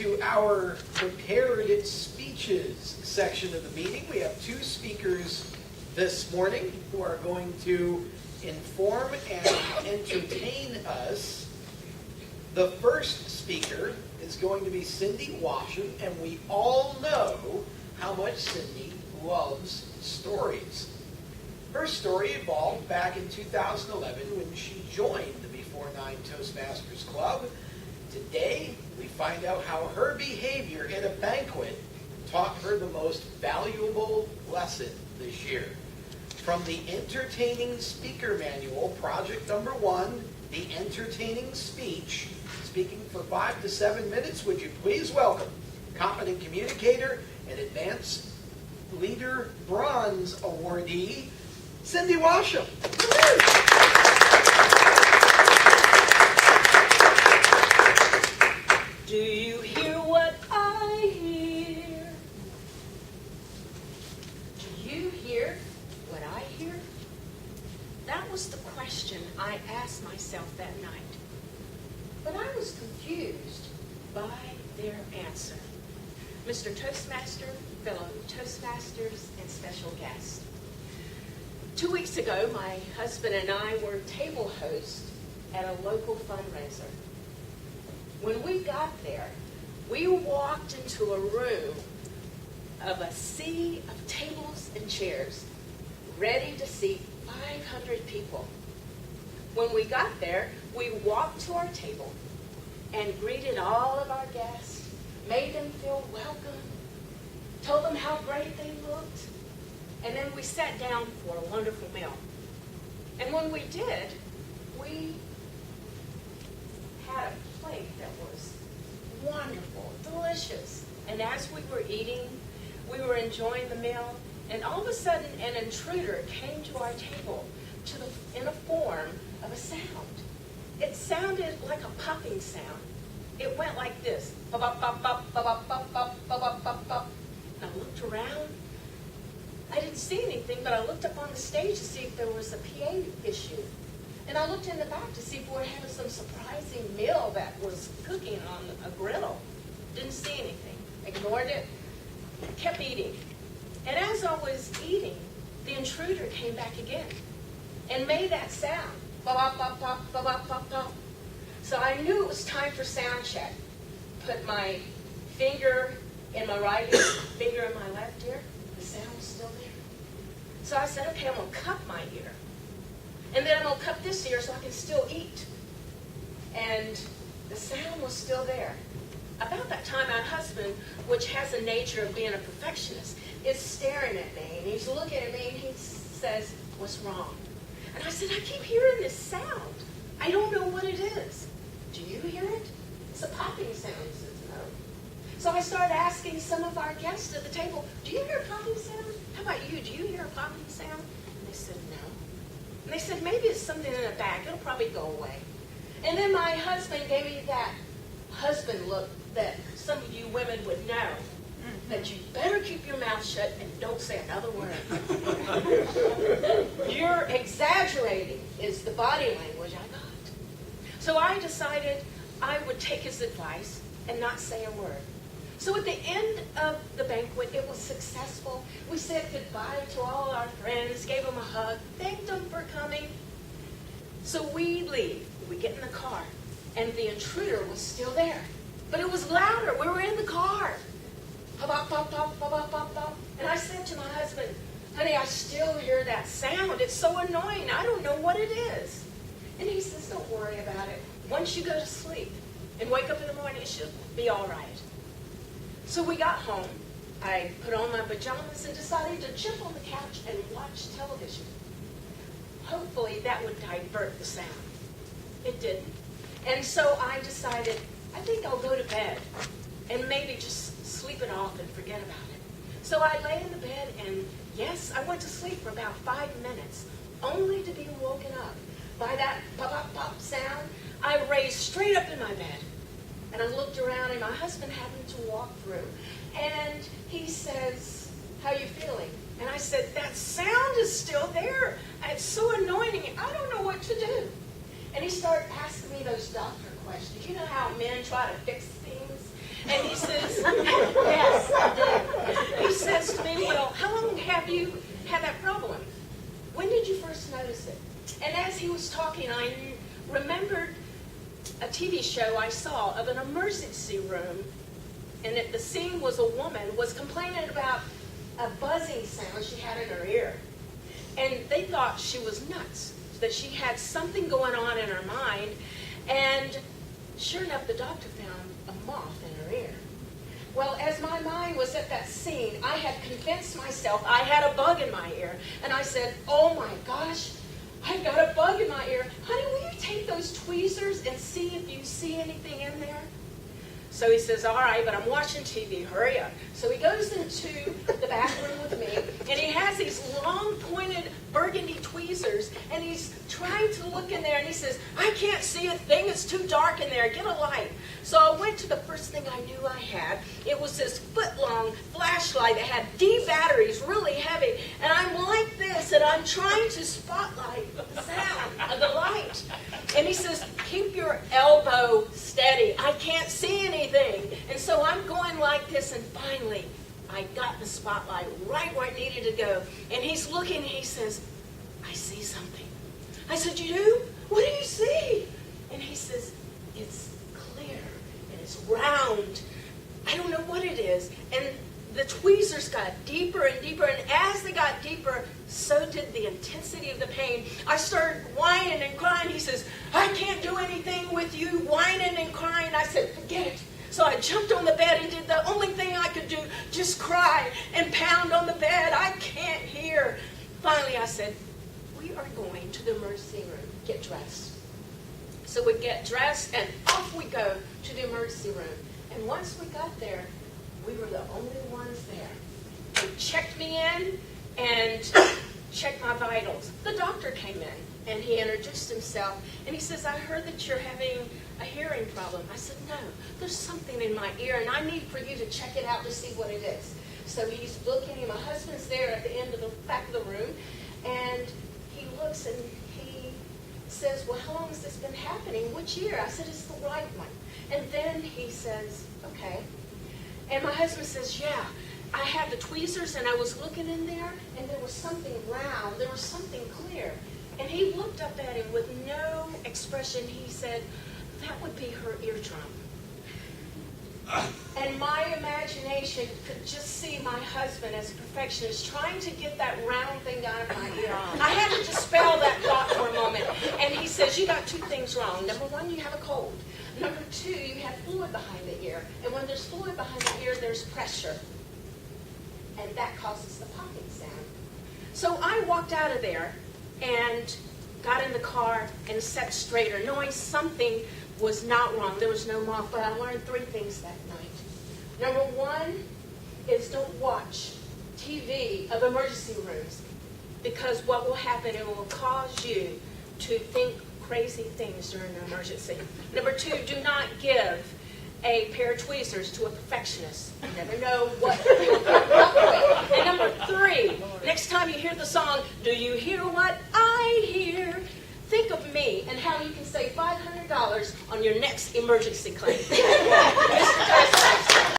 to our prepared speeches section of the meeting. We have two speakers this morning who are going to inform and entertain us. The first speaker is going to be Cindy Washam, and we all know how much Cindy loves stories. Her story evolved back in 2011 when she joined the Before 9 Toastmasters Club. Today, we find out how her behavior at a banquet taught her the most valuable lesson this year. From the Entertaining Speaker Manual, project number 1, the entertaining speech, speaking for 5 to 7 minutes, would you please welcome competent communicator and advanced leader bronze awardee, Cindy Washam. Do you hear what I hear? Do you hear what I hear? That was the question I asked myself that night. But I was confused by their answer. Mr. Toastmaster, fellow Toastmasters, and special guest. 2 weeks ago, my husband and I were table hosts at a local fundraiser. When we got there, we walked into a room of a sea of tables and chairs, ready to seat 500 people. When we got there, we walked to our table and greeted all of our guests, made them feel welcome, told them how great they looked, and then we sat down for a wonderful meal. And when we did, we had a plate that was wonderful, delicious. And as we were eating, we were enjoying the meal, and all of a sudden an intruder came to our table in a form of a sound. It sounded like a popping sound. It went like this. Bop, bop, bop, bop, bop, bop, bop, bop, bop, bop. And I looked around. I didn't see anything, but I looked up on the stage to see if there was a PA issue. And I looked in the back to see if we were having some surprising meal that was cooking on a griddle. Didn't see anything. Ignored it. Kept eating. And as I was eating, the intruder came back again and made that sound. Bop, bop, bop, bop, bop, bop, bop. So I knew it was time for sound check. Put my finger in my right ear, finger in my left ear. The sound was still there. So I said, okay, I'm going to cup my ear. And then I'm going to cup this ear so I can still eat. And the sound was still there. About that time, my husband, which has a nature of being a perfectionist, is staring at me. And he's looking at me and he says, what's wrong? And I said, I keep hearing this sound. I don't know what it is. Do you hear it? It's a popping sound. He says, no. So I started asking some of our guests at the table, do you hear a popping sound? How about you? Do you hear a popping sound? And they said, no. And they said, maybe it's something in the back. It'll probably go away. And then my husband gave me that husband look that some of you women would know, that you better keep your mouth shut and don't say another word. You're exaggerating is the body language I got. So I decided I would take his advice and not say a word. So at the end of the banquet, it was successful. We said goodbye to all our friends, gave them a hug, thanked them for coming. So we leave. We get in the car, and the intruder was still there. But it was louder. We were in the car. Pop, pop, pop, pop, pop, pop, pop. And I said to my husband, honey, I still hear that sound. It's so annoying. I don't know what it is. And he says, don't worry about it. Once you go to sleep and wake up in the morning, it should be all right. So we got home. I put on my pajamas and decided to jump on the couch and watch television. Hopefully that would divert the sound. It didn't. And so I decided, I think I'll go to bed and maybe just sleep it off and forget about it. So I lay in the bed and yes, I went to sleep for about 5 minutes, only to be woken up by that pop, pop, pop sound. I raised straight up in my bed and I looked around and my husband happened to walk through and he says, how you feeling? And I said, that sound is still there. It's so annoying. I don't know what to do. And he started asking me those doctor questions. You know how men try to fix things? And he Yes, I did. He says to me, well, how long have you had that problem? When did you first notice it? And as he was talking, I remembered a TV show I saw of an emergency room, and the scene was a woman was complaining about a buzzing sound she had in her ear. And they thought she was nuts, that she had something going on in her mind. And sure enough, the doctor found a moth in her ear. Well, as my mind was at that scene, I had convinced myself I had a bug in my ear. And I said, oh my gosh, I've got a bug in my ear. Honey, will you take those tweezers and see if you see anything in there? So he says, all right, but I'm watching TV, hurry up. So he goes into the bathroom with me, and he has these long pointed burgundy tweezers, and he's trying to look in there, and he says, I can't see a thing, it's too dark in there, get a light. So I went to the first thing I knew I had. It was this foot-long flashlight that had D batteries, really heavy, and I'm like this, and I'm trying to spotlight the sound of the light. And he says, keep your elbow steady. I can't see anything. And so I'm going like this, and finally, I got the spotlight right where I needed to go. And he's looking, and he says, I see something. I said, you do? What do you see? And he says, it's clear, and it's round. I don't know what it is. And the tweezers got deeper and deeper, and as they got deeper, so did the intensity of the pain. I started whining and crying. He says, I can't do anything with you whining and crying. I said, forget it. So I jumped on the bed and did the only thing I could do, just cry and pound on the bed. I can't hear. Finally, I said, we are going to the emergency room. Get dressed. So we get dressed, and off we go to the emergency room. And once we got there, we were the only ones there. They checked me in and checked my vitals. The doctor came in, and he introduced himself, and he says, I heard that you're having a hearing problem. I said, no, there's something in my ear, and I need for you to check it out to see what it is. So he's looking, and my husband's there at the end of the back of the room, and he looks, and he says, well, how long has this been happening? Which ear? I said, it's the right one. And then he says, okay. And my husband says, yeah, I had the tweezers, and I was looking in there, and there was something round, there was something clear. And he looked up at him with no expression. He said, that would be her eardrum. And my imagination could just see my husband as a perfectionist trying to get that round thing out of my ear. I had to dispel that thought for a moment. And he says, you got two things wrong. Number one, you have a cold. Number two, you have fluid behind the ear. And when there's fluid behind the ear, there's pressure. And that causes the popping sound. So I walked out of there and got in the car and sat straighter, knowing something was not wrong. There was no moth, but I learned three things that night. Number one is don't watch TV of emergency rooms, because what will happen, it will cause you to think crazy things during an emergency. Number two, do not give a pair of tweezers to a perfectionist. You never know what you'll come up with. And number three, next time you hear the song, do you hear what I hear? Think of me and how you can save $500 on your next emergency claim. Mr. Toastmaster.